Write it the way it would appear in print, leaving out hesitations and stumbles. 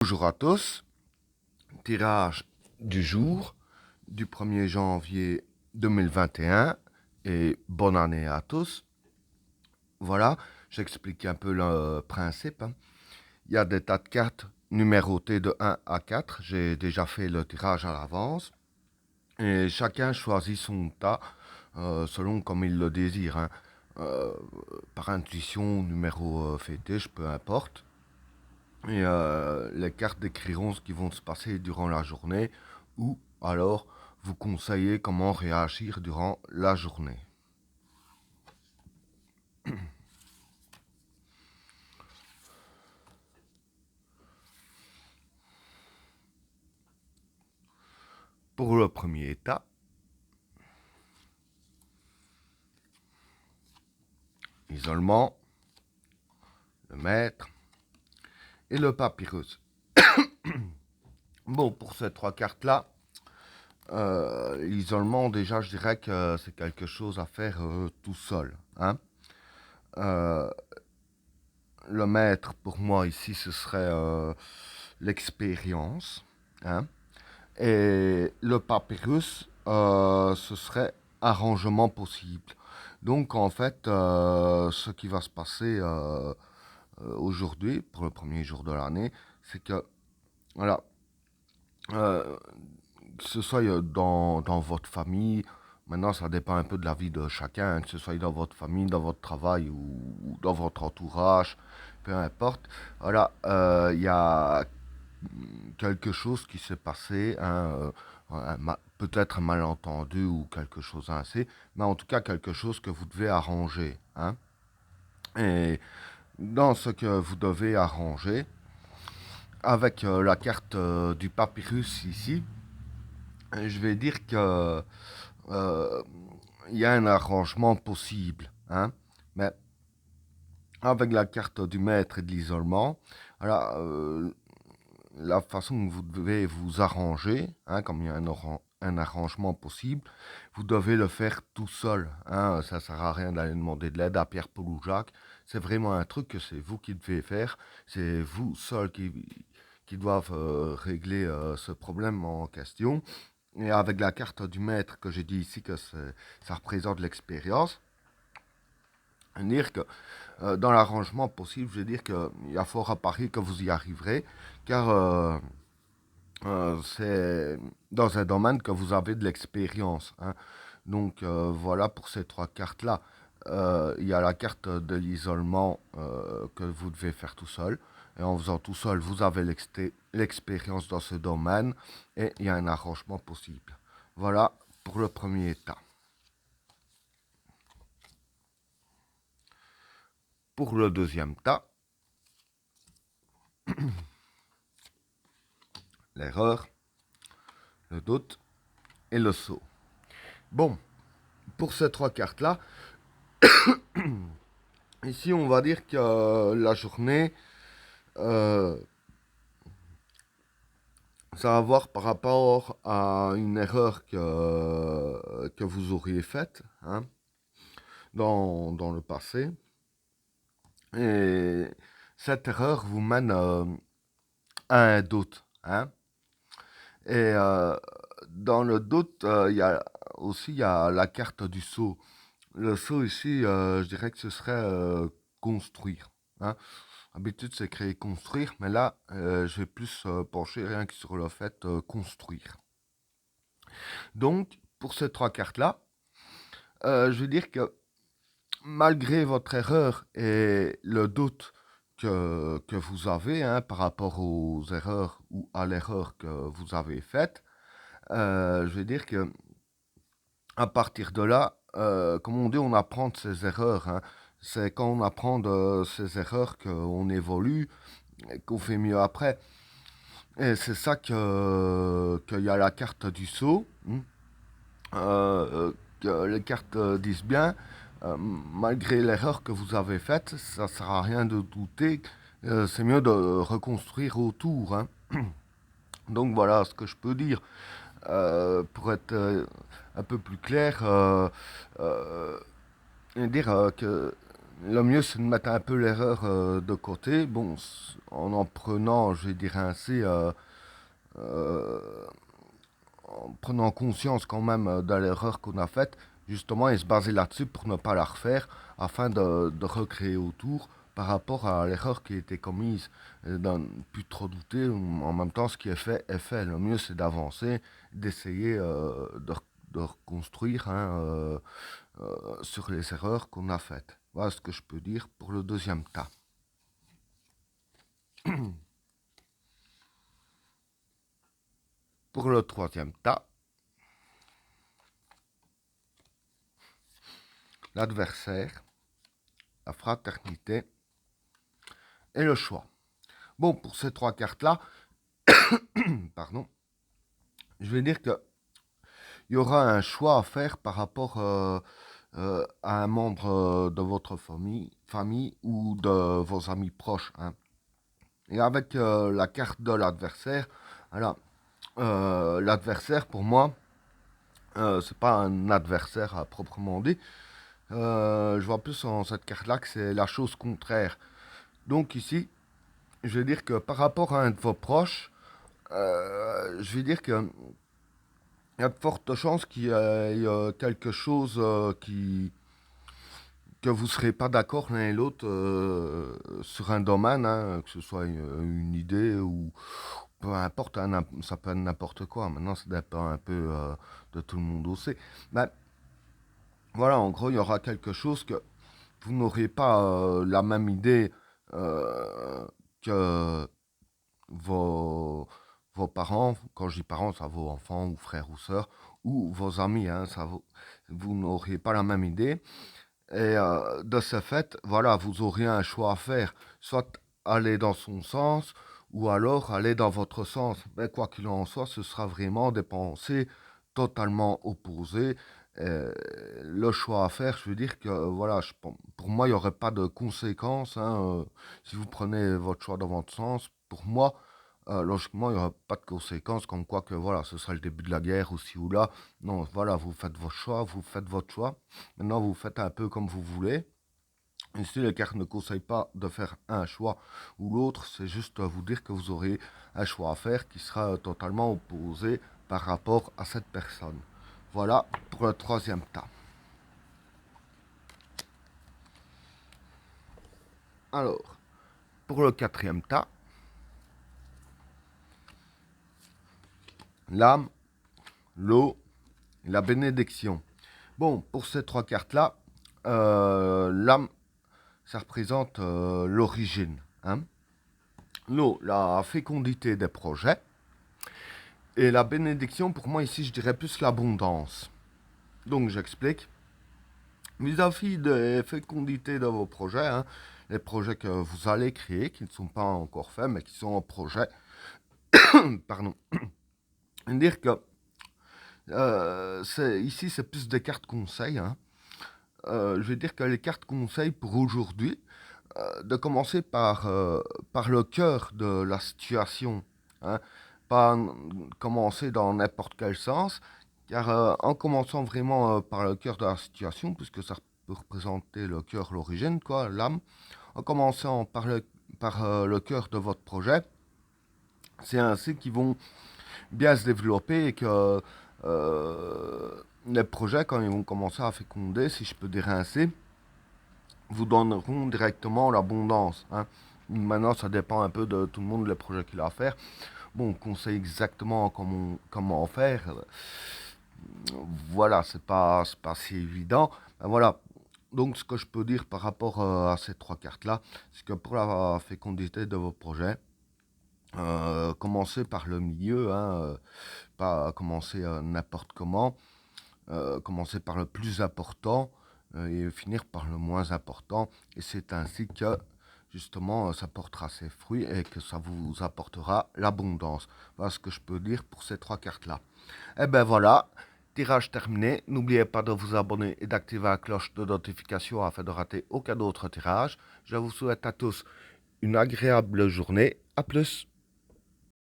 Bonjour à tous, tirage du jour du 1er janvier 2021 et bonne année à tous. Voilà, j'explique un peu le principe. Il y a des tas de cartes numérotées de 1 à 4. J'ai déjà fait le tirage à l'avance. Et chacun choisit son tas selon comme il le désire. Euh, Par intuition, numéro fétiche, peu importe. Et les cartes décriront ce qui va se passer durant la journée ou alors vous conseiller comment réagir durant la journée. Pour le premier état, isolement, le maître et le papyrus. Bon, pour ces trois cartes-là, l'isolement, déjà, je dirais que c'est quelque chose à faire tout seul. Euh, le maître, pour moi, ici, ce serait l'expérience. Hein. Et le papyrus, ce serait arrangement possible. Donc en fait, ce qui va se passer aujourd'hui, pour le premier jour de l'année, c'est que, voilà, euh, que ce soit dans votre famille, maintenant ça dépend un peu de la vie de chacun, hein, que ce soit dans votre famille, dans votre travail ou dans votre entourage, peu importe. Voilà, il y a quelque chose qui s'est passé, peut-être un malentendu ou quelque chose ainsi, mais en tout cas quelque chose que vous devez arranger. Et dans ce que vous devez arranger, avec la carte du papyrus ici, je vais dire que euh, il y a un arrangement possible. Mais avec la carte du maître et de l'isolement, voilà, la façon que vous devez vous arranger, comme il y a un arrangement possible, vous devez le faire tout seul. Ça sert à rien d'aller demander de l'aide à Pierre, Paul ou Jacques. C'est vraiment un truc que c'est vous qui devez faire. C'est vous seul qui doivent régler ce problème en question. Et avec la carte du maître que j'ai dit ici que ça représente l'expérience, dire que dans l'arrangement possible, je veux dire qu'il y a fort à parier que vous y arriverez, car c'est dans un domaine que vous avez de l'expérience. Donc voilà pour ces trois cartes-là. Il y a la carte de l'isolement que vous devez faire tout seul. Et en faisant tout seul, vous avez l'expérience dans ce domaine et il y a un arrangement possible. Voilà pour le premier état. Pour le deuxième tas, l'erreur, le doute et le saut. Bon, pour ces trois cartes-là, ici on va dire que la journée, euh, ça va voir par rapport à une erreur que vous auriez faite dans le passé. Et cette erreur vous mène à un doute. Et dans le doute, il y a la carte du saut. Le saut ici, je dirais que ce serait construire. D'habitude, c'est créer construire, mais là, je vais plus pencher rien que sur le fait construire. Donc, pour ces trois cartes-là, je veux dire que malgré votre erreur et le doute que vous avez par rapport aux erreurs ou à l'erreur que vous avez faite, je veux dire que à partir de là, comme on dit, on apprend de ses erreurs. C'est quand on apprend de ses erreurs qu'on évolue et qu'on fait mieux après. Et c'est ça qu'il y a la carte du saut. Que les cartes disent bien, malgré l'erreur que vous avez faite, ça ne sert à rien de douter. C'est mieux de reconstruire autour. Donc voilà ce que je peux dire. Pour être un peu plus clair, dire que le mieux c'est de mettre un peu l'erreur de côté. Bon, en prenant, je vais dire ainsi, euh, en prenant conscience quand même de l'erreur qu'on a faite, justement, et se baser là-dessus pour ne pas la refaire, afin de recréer autour par rapport à l'erreur qui a été commise, et de ne plus trop douter. En même temps, ce qui est fait est fait. Le mieux, c'est d'avancer, d'essayer de reconstruire, hein, sur les erreurs qu'on a faites. Voilà ce que je peux dire pour le deuxième tas. Pour le troisième tas, l'adversaire, la fraternité et le choix. Bon, pour ces trois cartes-là, pardon, je vais dire que il y aura un choix à faire par rapport à un membre de votre famille ou de vos amis proches, hein. Et avec la carte de l'adversaire, voilà, l'adversaire pour moi, c'est pas un adversaire à proprement dit. Je vois plus en cette carte-là que c'est la chose contraire. Donc ici, je vais dire que par rapport à un de vos proches, je vais dire que il y a de fortes chances qu'il y ait quelque chose que vous ne serez pas d'accord l'un et l'autre sur un domaine, hein, que ce soit une idée ou peu importe, hein, ça peut être n'importe quoi. Maintenant, ça dépend un peu de tout le monde aussi. Mais voilà, en gros, il y aura quelque chose que vous n'aurez pas la même idée que vos, vos parents, quand je dis parents, ça vaut enfants ou frères ou sœurs, ou vos amis, hein, vous n'aurez pas la même idée. Et de ce fait, voilà, vous aurez un choix à faire, soit aller dans son sens, ou alors aller dans votre sens. Mais quoi qu'il en soit, ce sera vraiment des pensées totalement opposées. Le choix à faire, je veux dire que, voilà, pour moi, il n'y aurait pas de conséquences, hein, si vous prenez votre choix dans votre sens. Pour moi, logiquement, il n'y aura pas de conséquences, comme quoi que, voilà, ce sera le début de la guerre, aussi ou là. Non, voilà, vous faites votre choix, vous faites votre choix. Maintenant, vous faites un peu comme vous voulez. Ici, les cartes ne conseillent pas de faire un choix ou l'autre, c'est juste vous dire que vous aurez un choix à faire qui sera totalement opposé par rapport à cette personne. Voilà pour le troisième tas. Alors, pour le quatrième tas, l'âme, l'eau, la bénédiction. Bon, pour ces trois cartes-là, l'âme, ça représente l'origine, hein. L'eau, la fécondité des projets. Et la bénédiction, pour moi, ici, je dirais plus l'abondance. Donc, j'explique. Vis-à-vis des fécondités de vos projets, hein, les projets que vous allez créer, qui ne sont pas encore faits, mais qui sont en projet, pardon, dire que ici, c'est plus des cartes conseils, hein. Je vais dire que les cartes conseils pour aujourd'hui, de commencer par le cœur de la situation, hein, pas commencer dans n'importe quel sens, car en commençant vraiment par le cœur de la situation, puisque ça peut représenter le cœur, l'origine, quoi, l'âme, en commençant par le cœur de votre projet, c'est ainsi qu'ils vont bien se développer et que les projets, quand ils vont commencer à féconder, si je peux dire ainsi, vous donneront directement l'abondance, hein. Maintenant, ça dépend un peu de tout le monde, les projets qu'il a à faire. Bon, qu'on sait exactement comment faire. Voilà, c'est pas si évident. Ben voilà. Donc, ce que je peux dire par rapport à ces trois cartes-là, c'est que pour la fécondité de vos projets, commencez par le milieu, hein, pas commencer n'importe comment. Commencer par le plus important et finir par le moins important. Et c'est ainsi que, justement, ça portera ses fruits et que ça vous apportera l'abondance. Voilà ce que je peux dire pour ces trois cartes-là. Et ben voilà, tirage terminé. N'oubliez pas de vous abonner et d'activer la cloche de notification afin de rater aucun autre tirage. Je vous souhaite à tous une agréable journée. À plus.